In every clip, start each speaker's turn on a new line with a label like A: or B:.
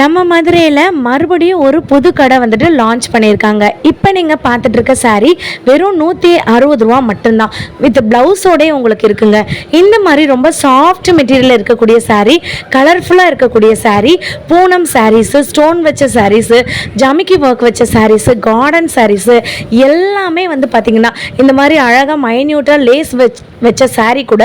A: நம்ம மதுரையில் மறுபடியும் ஒரு புது கடை வந்துட்டு லான்ச் பண்ணியிருக்காங்க. இப்போ நீங்கள் பார்த்துட்டு இருக்க சாரீ வெறும் 160 ரூபா மட்டும்தான். வித் ப்ளவுஸோடய உங்களுக்கு இருக்குங்க. இந்த மாதிரி ரொம்ப சாஃப்ட் மெட்டீரியல் இருக்கக்கூடிய சாரீ, கலர்ஃபுல்லாக இருக்கக்கூடிய சாரீ, பூனம் சாரீஸு, ஸ்டோன் வச்ச சாரீஸு, ஜமிக்கி ஒர்க் வச்ச சாரீஸு, கார்டன் சாரீஸு எல்லாமே வந்து பார்த்திங்கன்னா இந்த மாதிரி அழகாக மைன்யூட்டாக லேஸ் வச்ச சாரீ கூட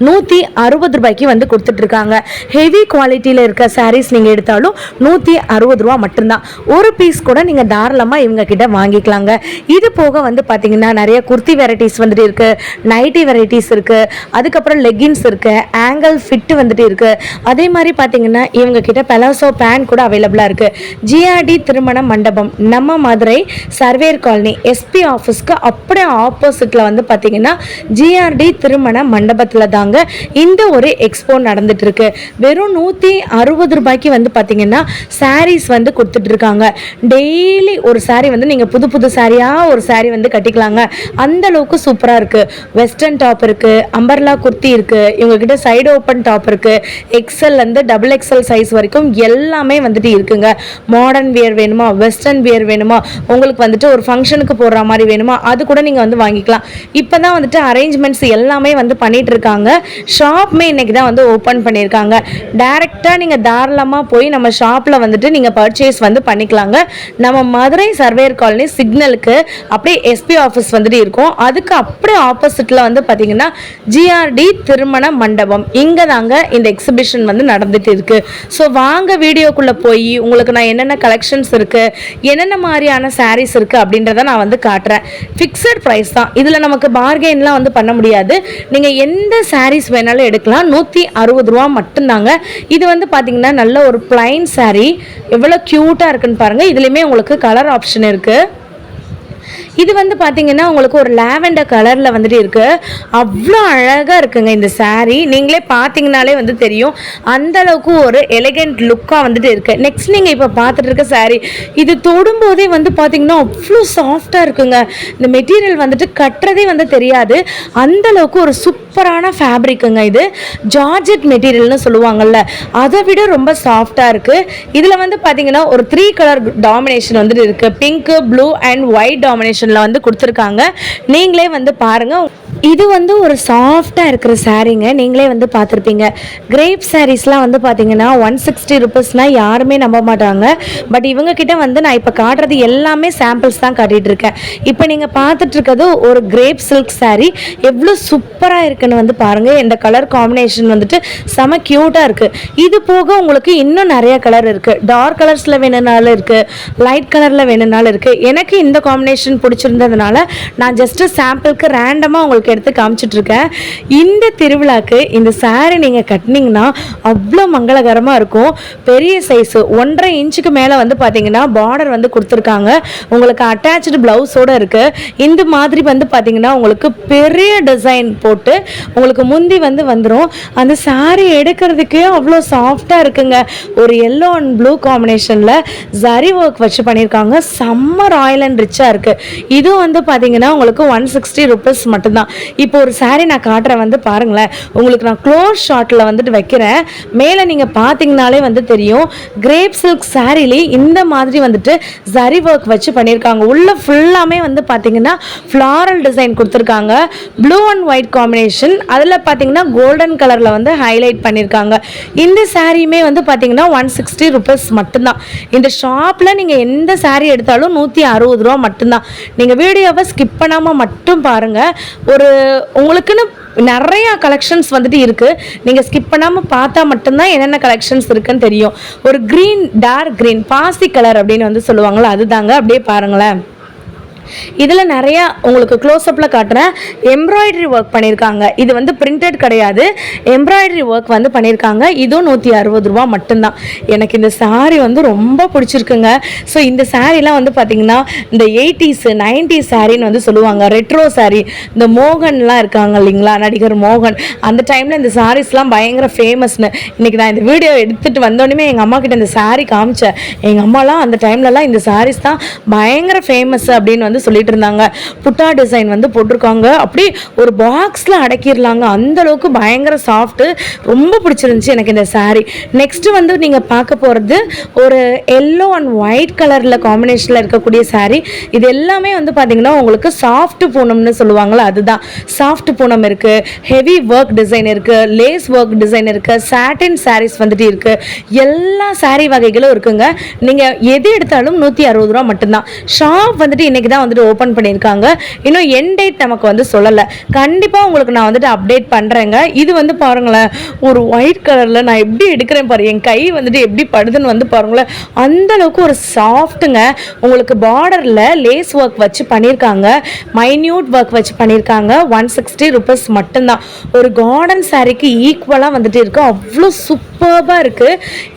A: 160 ரூபாய்க்கு வந்து கொடுத்துட்ருக்காங்க. ஹெவி குவாலிட்டியில் இருக்க சாரீஸ் நீங்கள் எடுத்தாலும் 160 ரூபா மட்டும்தான். ஒரு பீஸ் கூட நீங்கள் தாராளமாக இவங்க கிட்ட வாங்கிக்கலாங்க. இது போக வந்து பார்த்தீங்கன்னா நிறைய குர்த்தி வெரைட்டிஸ் வந்துட்டு இருக்குது, நைட்டி வெரைட்டிஸ் இருக்குது, அதுக்கப்புறம் லெகின்ஸ் இருக்குது, ஆங்கிள் ஃபிட்டு வந்துட்டு இருக்குது. அதே மாதிரி பார்த்தீங்கன்னா இவங்க கிட்ட பெலாசோ பேண்ட் கூட அவைலபிளாக இருக்குது. ஜிஆர்டி திருமண மண்டபம், நம்ம மதுரை சர்வேர் காலனி எஸ்பி ஆஃபீஸ்க்கு அப்படியே ஆப்போசிட்டில் வந்து பார்த்தீங்கன்னா ஜிஆர்டி திருமண மண்டபத்தில் தாங்க இந்த ஒரு எக்ஸ்போ நடந்துட்டு இருக்கு. வெறும் 160 ரூபாய்க்கு வந்து பார்த்தீங்கன்னா சாரீஸ் வந்து கொடுத்துட்டு இருக்காங்க. டெய்லி ஒரு சாரீ வந்து நீங்கள் புது புது சாரியாக ஒரு சாரீ வந்து கட்டிக்கலாங்க. அந்த அளவுக்கு சூப்பராக இருக்குது. வெஸ்டர்ன் டாப் இருக்குது, அம்பர்லா குர்த்தி இருக்குது, இவங்ககிட்ட சைடு ஓப்பன் டாப் இருக்குது, எக்ஸல்லேருந்து டபுள் எக்ஸல் சைஸ் வரைக்கும் எல்லாமே வந்துட்டு இருக்குங்க. மாடர்ன் வியர் வேணுமா, வெஸ்டர்ன் வியர் வேணுமா, உங்களுக்கு வந்துட்டு ஒரு ஃபங்க்ஷனுக்கு போடுற மாதிரி வேணுமா, அது கூட நீங்கள் வந்து வாங்கிக்கலாம். இப்போ தான் வந்துட்டு அரேஞ்ச்மெண்ட்ஸ் எல்லாமே வந்து பண்ணிட்டு இருக்காங்க. ஷாப்புமே இன்னைக்கு தான் வந்து ஓப்பன் பண்ணியிருக்காங்க. டைரெக்டாக நீங்கள் தாராளமாக போய் நம்ம ஷாப்பில் வந்துட்டு நீங்கள் பர்ச்சேஸ் வந்து பண்ணிக்கலாங்க. நம்ம மதுரை சர்வேர் காலனி சிக்னலுக்கு அப்படியே எஸ்பி ஆஃபீஸ் வந்துட்டு இருக்கும். அதுக்கு அப்படியே ஆப்போசிட்டில் வந்து பார்த்தீங்கன்னா ஜிஆர்டி திருமண மண்டபம், இங்கே தாங்க இந்த எக்ஸிபிஷன் வந்து நடந்துட்டு இருக்கு. ஸோ வாங்க வீடியோக்குள்ளே போய் உங்களுக்கு நான் என்னென்ன கலெக்ஷன்ஸ் இருக்குது, என்னென்ன மாதிரியான சாரீஸ் இருக்குது அப்படின்றத நான் வந்து காட்டுறேன். ஃபிக்ஸட் ப்ரைஸ் தான், இதில் நமக்கு பார்கெயின்லாம் வந்து பண்ண முடியாது. நீங்கள் எந்த சாரீஸ் வேணாலும் எடுக்கலாம். 160 ரூபா மட்டும்தாங்க. இது வந்து பார்த்தீங்கன்னா நல்ல ஒரு பிளைன் சாரீ, எவ்வளோ க்யூட்டாக இருக்குன்னு பாருங்கள். இதுலேயுமே உங்களுக்கு கலர் ஆப்ஷன் இருக்குது. இது வந்து பார்த்தீங்கன்னா உங்களுக்கு ஒரு லாவெண்டர் கலரில் வந்துட்டு இருக்குது. அவ்வளோ அழகாக இருக்குங்க இந்த சாரீ. நீங்களே பார்த்தீங்கனாலே வந்து தெரியும் அந்த அளவுக்கு ஒரு எலிகண்ட் லுக்காக வந்துட்டு இருக்குது. நெக்ஸ்ட் நீங்கள் இப்போ பார்த்துட்டு இருக்க சாரீ, இது தொடும்போதே வந்து பார்த்தீங்கன்னா அவ்வளோ சாஃப்டாக இருக்குங்க. இந்த மெட்டீரியல் வந்துட்டு கட்டுறதே வந்து தெரியாது, அந்த அளவுக்கு ஒரு சூப்பரான ஃபேப்ரிக்குங்க. இது ஜார்ஜெட் மெட்டீரியல்னு சொல்லுவாங்கள்ல, அதை விட ரொம்ப சாஃப்டாக இருக்குது. இதில் வந்து பார்த்தீங்கன்னா ஒரு 3 கலர் டாமினேஷன் வந்துட்டு இருக்குது. Pink, blue and white domination வந்து கொடுத்துருக்காங்க. நீங்களே வந்து பாருங்க. இது வந்து ஒரு சாஃப்டாக இருக்கிற சாரீங்க. நீங்களே வந்து பார்த்துருப்பீங்க. கிரேப் சாரீஸ்லாம் வந்து பார்த்தீங்கன்னா 160 ருபீஸ்னால் யாருமே நம்ப மாட்டாங்க. பட் இவங்க கிட்ட வந்து நான் இப்போ காட்டுறது எல்லாமே சாம்பிள்ஸ் தான் காட்டிகிட்டு இருக்கேன். இப்போ நீங்கள் பார்த்துட்டு இருக்கிறது ஒரு கிரேப் சில்க் சாரீ. எவ்வளோ சூப்பராக இருக்குன்னு வந்து பாருங்கள். இந்த கலர் காம்பினேஷன் வந்துட்டு செம க்யூட்டாக இருக்குது. இது போக உங்களுக்கு இன்னும் நிறைய கலர் இருக்குது. டார்க் கலர்ஸில் வேணும்னாலும் இருக்குது, லைட் கலரில் வேணும்னாலும் இருக்குது. எனக்கு இந்த காம்பினேஷன் பிடிச்சிருந்ததுனால நான் ஜஸ்ட்டு சாம்பிளுக்கு ரேண்டமாக உங்களுக்கு எடுத்து காமிச்சிட்டு இருக்கேன். இந்த திருவிழாக்கு இந்த சாரீ நீங்கள் கட்டினீங்கன்னா அவ்வளோ மங்களகரமாக இருக்கும். பெரிய சைஸு 1.5 இன்ச்சுக்கு மேலே வந்து பார்த்தீங்கன்னா பார்டர் வந்து கொடுத்துருக்காங்க. உங்களுக்கு அட்டாச்சு ப்ளவுஸோடு இருக்குது. இந்த மாதிரி வந்து பார்த்தீங்கன்னா உங்களுக்கு பெரிய டிசைன் போட்டு உங்களுக்கு முந்தி வந்து வந்துடும். அந்த சாரீ எடுக்கிறதுக்கே அவ்வளோ சாஃப்டாக இருக்குங்க. ஒரு எல்லோ அண்ட் ப்ளூ காம்பினேஷனில் ஜரி ஒர்க் வச்சு பண்ணியிருக்காங்க. செம்ம ராயல் அண்ட் ரிச்சாக இருக்குது. இதுவும் வந்து பார்த்தீங்கன்னா உங்களுக்கு 160 ருபீஸ் மட்டும்தான். இப்போ ஒரு சாரீ நான் காட்டுறேன் வந்து பாருங்களேன். உங்களுக்கு நான் க்ளோஸ் ஷாட்டில் வந்துட்டு வைக்கிறேன். மேலே நீங்கள் பார்த்தீங்கனாலே வந்து தெரியும். கிரேப் சில்க் சாரீலே இந்த மாதிரி வந்துட்டு ஜரி ஒர்க் வச்சு பண்ணியிருக்காங்க. உள்ள ஃபுல்லாமே வந்து பார்த்தீங்கன்னா ஃப்ளாரல் டிசைன் கொடுத்துருக்காங்க. ப்ளூ அண்ட் ஒயிட் காம்பினேஷன், அதில் பார்த்தீங்கன்னா கோல்டன் கலரில் வந்து ஹைலைட் பண்ணியிருக்காங்க. இந்த சாரியுமே வந்து பார்த்தீங்கன்னா 160 ருபீஸ் மட்டும்தான். இந்த ஷாப்பில் நீங்கள் எந்த சாரீ எடுத்தாலும் 160 ரூபா மட்டும்தான். நீங்கள் வீடியோவை ஸ்கிப் பண்ணாமல் மட்டும் பாருங்கள். ஒரு உங்களுக்குன்னு நிறையா கலெக்ஷன்ஸ் வந்துட்டு இருக்குது. நீங்கள் ஸ்கிப் பண்ணாமல் பார்த்தா மட்டும்தான் என்னென்ன கலெக்ஷன்ஸ் இருக்குன்னு தெரியும். ஒரு க்ரீன், டார்க் க்ரீன், பாசி கலர் அப்படின்னு வந்து சொல்லுவாங்களோ அதுதாங்க. அப்படியே பாருங்களேன். இதில் நிறையா உங்களுக்கு க்ளோஸ்அப்பில் காட்டுறேன். எம்ப்ராய்டரி ஒர்க் பண்ணியிருக்காங்க. இது வந்து பிரிண்டட் கிடையாது, எம்ப்ராய்டரி ஒர்க் வந்து பண்ணியிருக்காங்க. இதுவும் 160 ரூபா மட்டும்தான். எனக்கு இந்த சாரீ வந்து ரொம்ப பிடிச்சிருக்குங்க. ஸோ இந்த சாரீலாம் வந்து பார்த்திங்கன்னா இந்த 80s 90s சாரின்னு வந்து சொல்லுவாங்க. ரெட்ரோ சாரீ, இந்த மோகன்லாம் இருக்காங்க இல்லைங்களா, நடிகர் மோகன், அந்த டைமில் இந்த சாரீஸ்லாம் பயங்கர ஃபேமஸ்னு. இன்றைக்கி நான் இந்த வீடியோ எடுத்துகிட்டு வந்தோடனே எங்கள் அம்மா கிட்ட இந்த சாரீ காமிச்சேன். எங்கள் அம்மாலாம் அந்த டைம்லலாம் இந்த சாரீஸ் தான் பயங்கர ஃபேமஸ் அப்படின்னு வந்து வந்து சொல்லிட்டு இருந்தாங்க. புட்டா டிசைன் வந்து போட்டிருக்காங்க, அப்படி ஒரு பாக்ஸில் அடக்கிடலாங்க, அந்த அளவுக்கு பயங்கர சாஃப்ட்டு. ரொம்ப பிடிச்சிருந்துச்சு எனக்கு இந்த சாரீ. நெக்ஸ்ட் வந்து நீங்கள் பார்க்க போகிறது ஒரு எல்லோ அண்ட் ஒயிட் கலரில் காம்பினேஷனில் இருக்கக்கூடிய சாரீ. இது எல்லாமே வந்து பார்த்தீங்கன்னா உங்களுக்கு சாஃப்ட் பூனம்னு சொல்லுவாங்களா, அதுதான் சாஃப்ட் பூனம் இருக்குது, ஹெவி ஒர்க் டிசைன் இருக்குது, லேஸ் ஒர்க் டிசைன் இருக்குது, சாட்டின் சாரீஸ் வந்துட்டு இருக்குது, எல்லா சாரீ வகைகளும் இருக்குங்க. நீங்கள் எது எடுத்தாலும் 160 ரூபா மட்டும்தான். ஷாப் வந்துட்டு இன்றைக்கி தான் வந்துட்டு ஓப்பன் பண்ணியிருக்காங்க. இன்னும் என் டேட் நமக்கு வந்து சொல்லலை. கண்டிப்பாக உங்களுக்கு நான் வந்துட்டு அப்டேட் பண்ணுறேங்க. இது வந்து பாருங்களேன், ஒரு ஒயிட் கலரில் நான் எப்படி எடுக்கிறேன் பாரு, என் கை வந்துட்டு எப்படி படுதுன்னு வந்து பாருங்களேன், அந்த அளவுக்கு ஒரு சாஃப்ட்டுங்க. உங்களுக்கு பார்டரில் லேஸ் ஒர்க் வச்சு பண்ணியிருக்காங்க, மைன்யூட் ஒர்க் வச்சு பண்ணியிருக்காங்க. 160 ருபீஸ் மட்டும்தான். ஒரு கார்டன் சாரீக்கு ஈக்குவலாக வந்துட்டு இருக்கு, அவ்வளோ சூப்பர்பாக இருக்குது.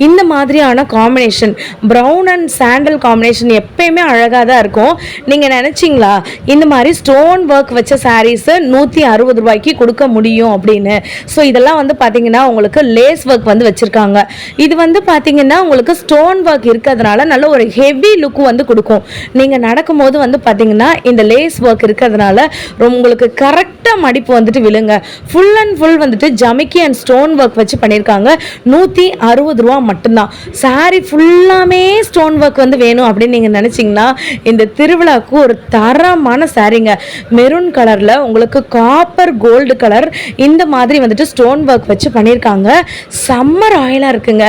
A: இந்த மாதிரியான combination brown and sandal combination எப்பயுமே அழகாக தான் இருக்கும். நீங்கள் நினச்சிங்களா இந்த மாதிரி ஸ்டோன் ஒர்க் வச்ச சாரீஸை 160 ரூபாய்க்கு கொடுக்க முடியும் அப்படின்னு? ஸோ இதெல்லாம் வந்து பார்த்தீங்கன்னா உங்களுக்கு லேஸ் ஒர்க் வந்து வச்சுருக்காங்க. இது வந்து பார்த்தீங்கன்னா உங்களுக்கு ஸ்டோன் ஒர்க் இருக்கிறதுனால நல்ல ஒரு ஹெவி லுக் வந்து கொடுக்கும். நீங்கள் நடக்கும்போது வந்து பார்த்தீங்கன்னா இந்த லேஸ் ஒர்க் இருக்கிறதுனால உங்களுக்கு கரெக்டாக மடிப்பு வந்துட்டு விழுங்க. ஃபுல் அண்ட் ஃபுல் வந்துட்டு ஜமிக்கி அண்ட் ஸ்டோன் ஒர்க் வச்சு பண்ணியிருக்காங்க. 160 ரூபா மட்டும்தான். சாரீ ஃபுல்லாமே ஸ்டோன் ஒர்க் வந்து வேணும் அப்படின்னு நீங்கள் நினச்சிங்கன்னா இந்த திருவிழாவுக்கு ஒரு தரமான சாரீங்க. மெரூன் கலரில் உங்களுக்கு காப்பர் கோல்டு கலர் இந்த மாதிரி வந்துட்டு ஸ்டோன் ஒர்க் வச்சு பண்ணியிருக்காங்க. சம்மர் ஆயிலாக இருக்குங்க.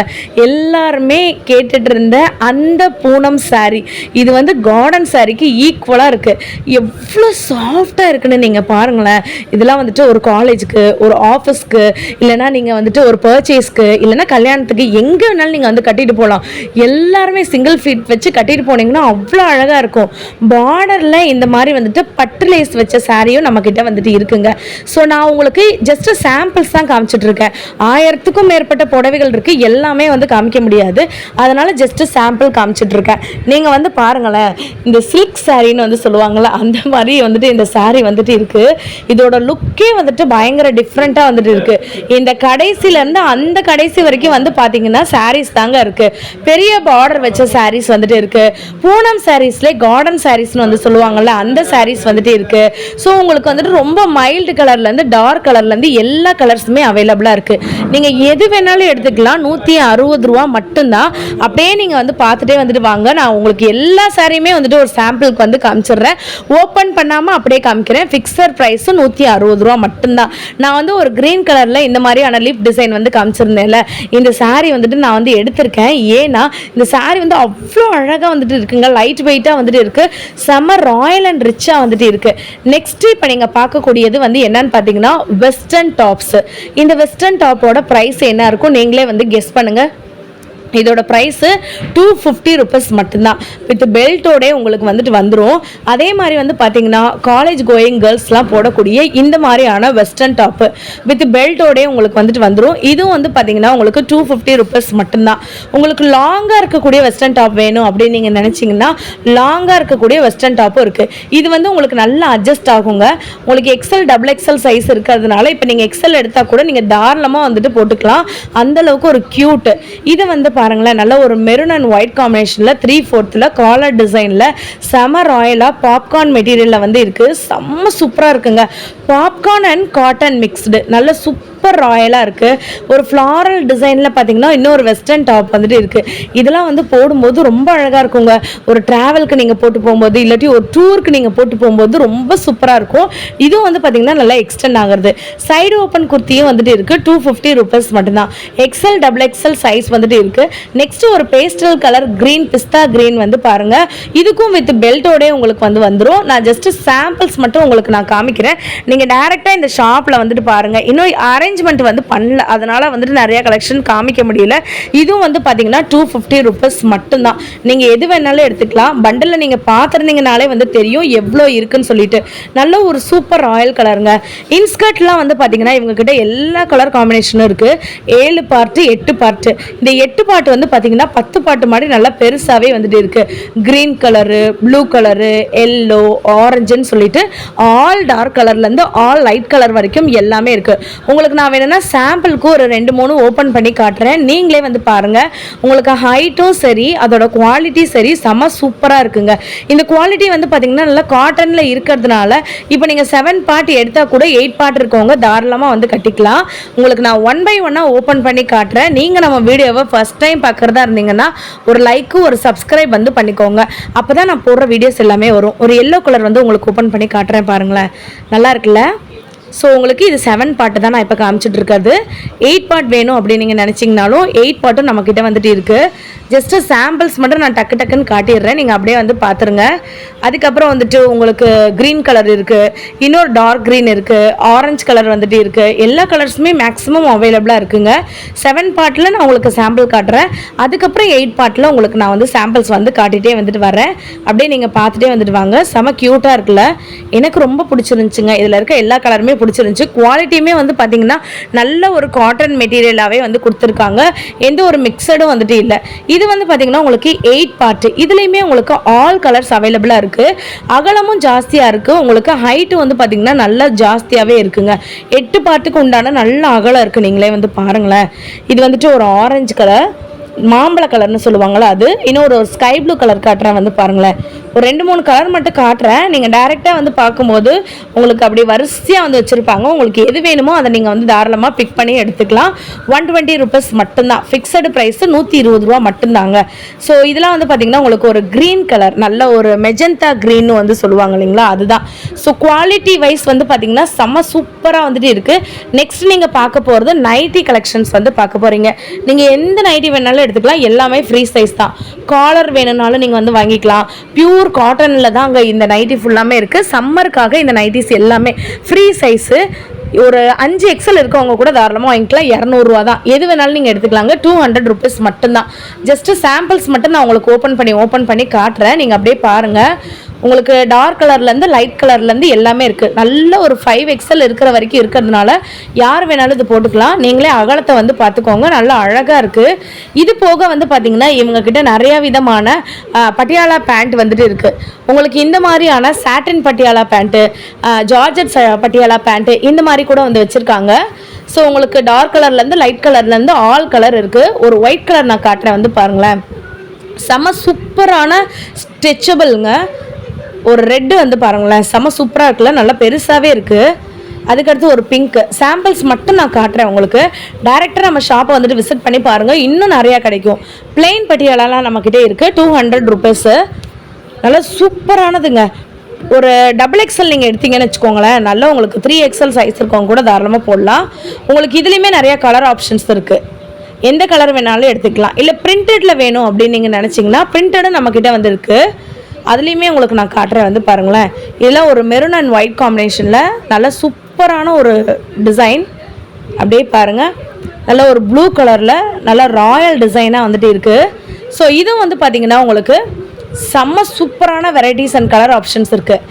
A: எல்லாருமே கேட்டுட்டு இருந்த அந்த பூனம் சாரீ இது வந்து கார்டன் சாரீக்கு ஈக்குவலாக இருக்குது. எவ்வளோ சாஃப்டாக இருக்குன்னு நீங்கள் பாருங்களேன். இதெல்லாம் வந்துட்டு ஒரு காலேஜுக்கு, ஒரு ஆஃபீஸ்க்கு, இல்லைனா நீங்கள் வந்துட்டு ஒரு பர்ச்சேஸ்க்கு, இல்லைனா கல்யாணத்துக்கு, எங்கே வேணாலும் நீங்கள் வந்து கட்டிட்டு போகலாம். எல்லாருமே சிங்கிள் ஃபீட் வச்சு கட்டிட்டு போனீங்கன்னா அவ்வளோ அழகாக இருக்கும். பார்டரில் இந்த மாதிரி வந்துட்டு பட்டு லேஸ் வச்ச சாரியும் நம்மக்கிட்ட வந்துட்டு இருக்குங்க. ஸோ நான் உங்களுக்கு ஜஸ்ட் சாம்பிள்ஸ் தான் காமிச்சிட்டு இருக்கேன். 1000க்கும் மேற்பட்ட புடவைகள் இருக்குது, எல்லாமே வந்து காமிக்க முடியாது, அதனால் ஜஸ்ட் சாம்பிள் காமிச்சிட்டு இருக்கேன். நீங்கள் வந்து பாருங்களேன், இந்த சில்க் சாரின்னு வந்து சொல்லுவாங்கள்ல, அந்த மாதிரி வந்துட்டு இந்த சாரீ வந்துட்டு இருக்குது. இதோட லுக்கே வந்துட்டு பயங்கர டிஃப்ரெண்ட்டாக வந்துட்டு இருக்குது. இந்த கடைசியிலேருந்து அந்த கடைசி வரைக்கும் வந்து பார்த்தீங்கன்னா சாரீஸ் தாங்க இருக்குது. பெரிய பார்டர் வச்ச சாரீஸ் வந்துட்டு இருக்குது. பூனம் சாரீஸ்லேயே கார்டன் சாரீஸ்னு வந்து சொல்லுவாங்கள்ல, அந்த சாரீஸ் வந்துட்டு இருக்குது. ஸோ உங்களுக்கு வந்துட்டு ரொம்ப மைல்டு கலர்லேருந்து டார்க் கலர்லேருந்து எல்லா கலர்ஸுமே அவைலபிளாக இருக்குது. நீங்கள் எது வேணாலும் எடுத்துக்கலாம். 160 ரூபா மட்டும்தான். அப்படியே நீங்கள் வந்து பார்த்துட்டே வந்துட்டு வாங்க. நான் உங்களுக்கு எல்லா சாரியுமே வந்துட்டு ஒரு சாம்பிளுக்கு வந்து காமிச்சிடுறேன். ஓப்பன் பண்ணாமல் அப்படியே காமிக்கிறேன். ஃபிக்ஸட் ப்ரைஸும் 160 ரூபா மட்டும்தான். நான் வந்து ஒரு க்ரீன் கலரில் இந்த மாதிரியான லீஃப் டிசைன் வந்து காமிச்சிருந்தேன்ல, இந்த சாரீ வந்துட்டு நான் வந்து எடுத்திருக்கேன். ஏன்னா இந்த சாரீ வந்து அவ்வளோ அழகாக வந்துட்டு இருக்குங்க. லைட் வெயிட்டாக வந்துட்டு இருக்குது. செம்ம ராயல் அண்ட் ரிச்சாக வந்துட்டு இருக்குது. நெக்ஸ்ட் இப்போ நீங்கள் பார்க்கக்கூடியது வந்து என்னன்னு பார்த்தீங்கன்னா வெஸ்டர்ன் டாப்ஸ். இந்த வெஸ்டர்ன் டாப்போட ப்ரைஸ் என்ன இருக்கும் நீங்களே வந்து கெஸ் பண்ணுங்கள். இதோட ப்ரைஸு 250 ருபீஸ் மட்டும்தான். வித் பெல்ட்டோட உங்களுக்கு வந்துட்டு வந்துடும். அதே மாதிரி வந்து பார்த்தீங்கன்னா காலேஜ் கோயிங் கேர்ள்ஸ்லாம் போடக்கூடிய இந்த மாதிரியான வெஸ்டர்ன் டாப்பு வித் பெல்ட்டோட உங்களுக்கு வந்துட்டு வந்துடும். இதுவும் வந்து பார்த்தீங்கன்னா உங்களுக்கு 250 ருபீஸ் மட்டும்தான். உங்களுக்கு லாங்காக இருக்கக்கூடிய வெஸ்டர்ன் டாப் வேணும் அப்படின்னு நீங்கள் நினச்சிங்கன்னா லாங்காக இருக்கக்கூடிய வெஸ்டர்ன் டாப்பும் இருக்குது. இது வந்து உங்களுக்கு நல்லா அட்ஜஸ்ட் ஆகுங்க. உங்களுக்கு எக்ஸல் டபுள் எக்ஸல் சைஸ் இருக்கிறதுனால இப்போ நீங்கள் எக்ஸல் எடுத்தால் கூட நீங்கள் தாராளமாக வந்துட்டு போட்டுக்கலாம். அந்தளவுக்கு ஒரு க்யூட்டு. இதை வந்து பாருங்களேன், நல்ல ஒரு மெரூன் அண்ட் ஒயிட் காம்பினேஷனில் 3/4 காலர் டிசைனில் செம ராயலாக பாப்கார்ன் மெட்டீரியலில் வந்து இருக்குது. செம்ம சூப்பராக இருக்குங்க. பாப்கார்ன் அண்ட் காட்டன் மிக்ஸ்டு நல்ல சூப்பர் ராயலாக இருக்குது. ஒரு ஃப்ளாரல் டிசைனில் பார்த்தீங்கன்னா இன்னொரு வெஸ்டர்ன் டாப் வந்துட்டு இருக்குது. இதெல்லாம் வந்து போடும்போது ரொம்ப அழகாக இருக்குங்க. ஒரு ட்ராவலுக்கு நீங்கள் போட்டு போகும்போது, இல்லாட்டி ஒரு டூருக்கு நீங்கள் போட்டு போகும்போது ரொம்ப சூப்பராக இருக்கும். இதுவும் வந்து பார்த்தீங்கன்னா நல்லா எக்ஸ்டெண்ட் ஆகுறது. சைடு ஓப்பன் குர்த்தியும் வந்துட்டு இருக்குது. 250 ருபீஸ் மட்டும்தான். எக்ஸல் டபுள் எக்ஸல் சைஸ் வந்துட்டு இருக்குது. நெக்ஸ்ட் ஒரு பேஸ்டல் கலர் கிரீன், பிஸ்தா கிரீன் வந்து பாருங்க. இதுக்கும் வித் பெல்ட்டோட உங்களுக்கு வந்து வந்துடும். நான் ஜஸ்ட் சாம்பிள்ஸ் மட்டும் உங்களுக்கு நான் காமிக்கிறேன். நீங்க டைரக்டா இந்த ஷாப்ல வந்துட்டு பாருங்க. இன்னும் அரேஞ்ச்மெண்ட் வந்து பண்ணல, அதனால வந்துட்டு நிறைய கலெக்ஷன் காமிக்க முடியல. இதுவும் வந்து பாத்தீங்கன்னா 250 ருபீஸ் மட்டும்தான். நீங்க எது வேணாலும் எடுத்துக்கலாம். பண்டல்ல நீங்க பாத்துருந்தீங்கனாலே வந்து தெரியும் எவ்வளோ இருக்குன்னு சொல்லிட்டு. நல்ல ஒரு சூப்பர் ராயல் கலருங்க. இன்ஸ்கர்ட்லாம் வந்து பாத்தீங்கன்னா இவங்க கிட்ட எல்லா கலர் காம்பினேஷனும் இருக்கு. 7 பார்ட் 8 பார்ட். இந்த 8 பார்ட் வந்து பார்த்தீங்கன்னா 10 பாட்டு மாதிரி நல்லா பெருசாகவே வந்துட்டு இருக்கு. Green colour, blue colour, yellow, ஆரஞ்சுன்னு சொல்லிட்டு ஆல் டார்க் கலர்லேருந்து ஆல் லைட் கலர் வரைக்கும் எல்லாமே இருக்கு. உங்களுக்கு நான் வேணும்னா சாம்பிளுக்கு ஒரு 2-3 ஓப்பன் பண்ணி காட்டுறேன், நீங்களே வந்து பாருங்கள். உங்களுக்கு ஹைட்டும் சரி அதோட குவாலிட்டி சரி செம சூப்பராக இருக்குங்க. இந்த குவாலிட்டி வந்து பார்த்திங்கன்னா நல்லா காட்டனில் இருக்கிறதுனால இப்போ நீங்கள் 7 பார்ட் எடுத்தால் கூட 8 பார்ட் இருக்கவங்க தாராளமாக வந்து கட்டிக்கலாம். உங்களுக்கு நான் 1 by 1 ஓப்பன் பண்ணி காட்டுறேன். நீங்கள் நம்ம வீடியோவை ஃபஸ்ட் டைம் பார்க்குறதா இருந்தீங்கன்னா ஒரு லைக்கு ஒரு சப்ஸ்கிரைப் வந்து பண்ணிக்கோங்க. அப்போ தான் நான் போடுற வீடியோஸ் எல்லாமே வரும். ஒரு எல்லோ கலர் வந்து உங்களுக்கு ஓப்பன் பண்ணி காட்டுறேன் பாருங்களேன், நல்லா இருக்குல்ல? ஸோ உங்களுக்கு இது 7 பார்ட்டு தான் நான் இப்போ காமிச்சிட்டு இருக்கிறது. 8 பார்ட் வேணும் அப்படின்னு நீங்கள் நினச்சிங்கனாலும் 8 பார்ட்டும் நம்மக்கிட்ட வந்துட்டு இருக்குது. ஜஸ்ட்டு சாம்பிள்ஸ் மட்டும் நான் டக்குன்னு காட்டிடுறேன், நீங்கள் அப்படியே வந்து பார்த்துருங்க. அதுக்கப்புறம் வந்துட்டு உங்களுக்கு க்ரீன் கலர் இருக்குது, இன்னொரு டார்க் க்ரீன் இருக்குது, ஆரஞ்சு கலர் வந்துட்டு இருக்குது. எல்லா கலர்ஸுமே மேக்ஸிமம் அவைலபிளாக இருக்குங்க. 7 பார்ட்டில் நான் உங்களுக்கு சாம்பிள் காட்டுறேன். அதுக்கப்புறம் 8 பார்ட்டில் உங்களுக்கு நான் வந்து சாம்பிள்ஸ் வந்து காட்டிகிட்டே வந்துட்டு வரேன். அப்படியே நீங்கள் பார்த்துட்டே வந்துட்டு வாங்க. செம க்யூட்டாக இருக்குல்ல? எனக்கு ரொம்ப பிடிச்சிருந்துச்சுங்க. இதில் இருக்க எல்லா கலருமே பிடிச்சிருந்துச்சு. குவாலிட்டியுமே வந்து பார்த்திங்கன்னா நல்ல ஒரு காட்டன் மெட்டீரியலாகவே வந்து கொடுத்துருக்காங்க. எந்த ஒரு மிக்சடும் வந்துட்டு இல்லை. இது வந்து பார்த்திங்கன்னா உங்களுக்கு 8 பார்ட். இதுலேயுமே உங்களுக்கு ஆல் கலர்ஸ் அவைலபிளாக இருக்குது. அகலமும் ஜாஸ்தியாக இருக்குது. உங்களுக்கு ஹைட்டு வந்து பார்த்திங்கன்னா நல்லா ஜாஸ்தியாகவே இருக்குங்க. 8 பார்ட்டுக்கு உண்டான நல்ல அகலம் இருக்குது. நீங்களே வந்து பாருங்களேன். இது வந்துட்டு ஒரு ஆரஞ்சு கலர், மாம்பழ கலர்னு சொல்லுவாங்களா அது, இன்னொரு ஸ்கை ப்ளூ கலர் காட்டுறேன் வந்து பாருங்களேன். ஒரு 2-3 கலர் மட்டும் காட்டுறேன். நீங்கள் டைரெக்டாக வந்து பார்க்கும்போது உங்களுக்கு அப்படி வரிசையாக வந்து வச்சுருப்பாங்க. உங்களுக்கு எது வேணுமோ அதை நீங்கள் வந்து தாராளமாக பிக் பண்ணி எடுத்துக்கலாம். 120 rupees மட்டும்தான். ஃபிக்ஸடு ப்ரைஸு 120 ரூபா மட்டும்தாங்க. ஸோ இதெல்லாம் வந்து பார்த்திங்கன்னா உங்களுக்கு ஒரு க்ரீன் கலர், நல்ல ஒரு மெஜந்தா க்ரீன்னு வந்து சொல்லுவாங்க இல்லைங்களா, அதுதான். ஸோ குவாலிட்டி வைஸ் வந்து பார்த்திங்கன்னா செம்ம சூப்பராக வந்துட்டு இருக்குது. நெக்ஸ்ட் நீங்கள் பார்க்க போகிறது நைட்டி கலெக்ஷன்ஸ் வந்து பார்க்க போகிறீங்க. நீங்கள் எந்த நைட்டி வேணாலும் எடுத்துக்கலாம், எல்லாமே ஃப்ரீ சைஸ் தான். காலர் வேணும்னாலும் நீங்கள் வந்து வாங்கிக்கலாம். பியூர் காட்டனில் தான் அங்கே இந்த நைட்டி ஃபுல்லாமே இருக்குது. சம்மருக்காக இந்த நைட்டிஸ் எல்லாமே ஃப்ரீ சைஸு. ஒரு 5 XL இருக்கவங்க கூட தாராளமாக வாங்கிக்கலாம். 200 ரூபா தான். எது வேணாலும் நீங்கள் எடுத்துக்கலாங்க. 200 rupees மட்டும்தான். ஜஸ்ட்டு சாம்பிள்ஸ் மட்டும் நான் உங்களுக்கு ஓப்பன் பண்ணி காட்டுறேன், நீங்கள் அப்படியே பாருங்கள். உங்களுக்கு டார்க் கலர்லேருந்து லைட் கலர்லேருந்து எல்லாமே இருக்குது. நல்ல ஒரு 5 XL இருக்கிற வரைக்கும் இருக்கிறதுனால யார் வேணாலும் இது போட்டுக்கலாம். நீங்களே அகலத்தை வந்து பார்த்துக்கோங்க, நல்லா அழகாக இருக்குது. இது போக வந்து பார்த்திங்கன்னா இவங்கக்கிட்ட நிறையா விதமான பட்டியாலா பேண்ட் வந்துட்டு இருக்குது. உங்களுக்கு இந்த மாதிரியான satin Patiala pant, georgette Patiala pant இந்த மாதிரி கூட வந்து வச்சுருக்காங்க. ஸோ உங்களுக்கு டார்க் கலர்லேருந்து லைட் கலர்லேருந்து ஆல் கலர் இருக்குது. ஒரு ஒயிட் கலர் நான் காட்டுறேன் வந்து பாருங்களேன். செம்ம சூப்பரான ஸ்ட்ரெச்சபிள்ங்க. ஒரு ரெட்டு வந்து பாருங்களேன், செம்ம சூப்பராக இருக்குல்ல, நல்லா பெருசாகவே இருக்குது. அதுக்கடுத்து ஒரு பிங்க் சாம்பிள்ஸ் மட்டும் நான் காட்டுறேன் உங்களுக்கு. டைரெக்டாக நம்ம ஷாப்பை வந்துட்டு விசிட் பண்ணி பாருங்கள், இன்னும் நிறையா கிடைக்கும். பிளெயின் பட்டியாலாம் நம்மக்கிட்டே இருக்குது. 200 rupees. நல்லா சூப்பரானதுங்க. ஒரு XXL நீங்கள் எடுத்தீங்கன்னு வச்சுக்கோங்களேன், நல்லா உங்களுக்கு 3XL சைஸ் இருக்கவங்க கூட தாராளமாக போடலாம். உங்களுக்கு இதுலேயுமே நிறையா கலர் ஆப்ஷன்ஸ் இருக்குது. எந்த கலர் வேணாலும் எடுத்துக்கலாம். இல்லை பிரிண்டடில் வேணும் அப்படின்னு நீங்கள் நினச்சிங்கன்னா பிரிண்டடும் நம்மக்கிட்ட வந்து இருக்குது. அதுலேயுமே உங்களுக்கு நான் காட்டுறேன் வந்து பாருங்களேன். இதெல்லாம் ஒரு மெரூன் அண்ட் ஒயிட் காம்பினேஷனில் நல்ல சூப்பரான ஒரு டிசைன். அப்படியே பாருங்கள், நல்ல ஒரு ப்ளூ கலரில் நல்ல ராயல் டிசைனாக வந்துட்டு இருக்குது. ஸோ இதுவும் வந்து பார்த்திங்கன்னா உங்களுக்கு செம்ம சூப்பரான வெரைட்டிஸ் அண்ட் கலர் ஆப்ஷன்ஸ் இருக்குது.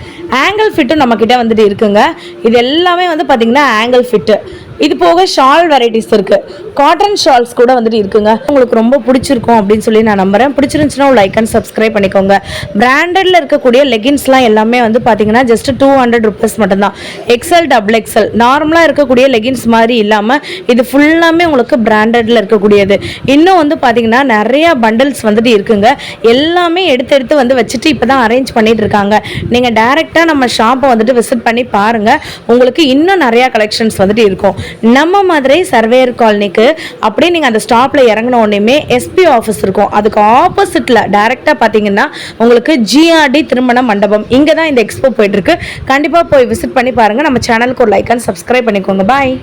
A: ஆங்கிள் ஃபிட்டும் நம்மக்கிட்ட வந்துட்டு இருக்குங்க. இது எல்லாமே வந்து பார்த்திங்கன்னா ஆங்கிள் ஃபிட்டு. இது போக ஷால் வெரைட்டிஸ் இருக்குது. காட்டன் ஷால்ஸ் கூட வந்துட்டு இருக்குங்க. உங்களுக்கு ரொம்ப பிடிச்சிருக்கும் அப்படின்னு சொல்லி நான் நம்புகிறேன். பிடிச்சிருந்துச்சுன்னா லைக் அண்ட் சப்ஸ்கிரைப் பண்ணிக்கோங்க. பிராண்டடில் இருக்கக்கூடிய லெகின்ஸ்லாம் எல்லாமே வந்து பார்த்தீங்கன்னா ஜஸ்ட் 200 rupees மட்டும்தான். XL XXL நார்மலாக இருக்கக்கூடிய லெகின்ஸ் மாதிரி இல்லாமல் இது ஃபுல்லாமே உங்களுக்கு பிராண்டடில் இருக்கக்கூடியது. இன்னும் வந்து பார்த்தீங்கன்னா நிறையா பண்டல்ஸ் வந்துட்டு இருக்குங்க. எல்லாமே எடுத்து வந்து வச்சுட்டு இப்போ தான் அரேஞ்ச் பண்ணிட்டு இருக்காங்க. நீங்கள் டைரெக்டாக நம்ம ஷாப்பை வந்துட்டு விசிட் பண்ணி பாருங்கள், உங்களுக்கு இன்னும் நிறையா கலெக்ஷன்ஸ் வந்துட்டு இருக்கும். நம்ம மதுரை சர்வேயர் காலனிக்கு அப்படியே நீங்கள் அந்த ஸ்டாப்பில் இறங்கின உடனேயுமே எஸ்பி ஆஃபீஸ் இருக்கும். அதுக்கு ஆப்போசிட்டில் டைரெக்டாக பார்த்தீங்கன்னா உங்களுக்கு GRD திருமண மண்டபம், இங்கே தான் இந்த எக்ஸ்போ போயிட்டுருக்கு. கண்டிப்பாக போய் விசிட் பண்ணி பாருங்கள். நம்ம சேனலுக்கு ஒரு லைக் அண்ட் சப்ஸ்கிரைப் பண்ணிக்கோங்க. பாய்.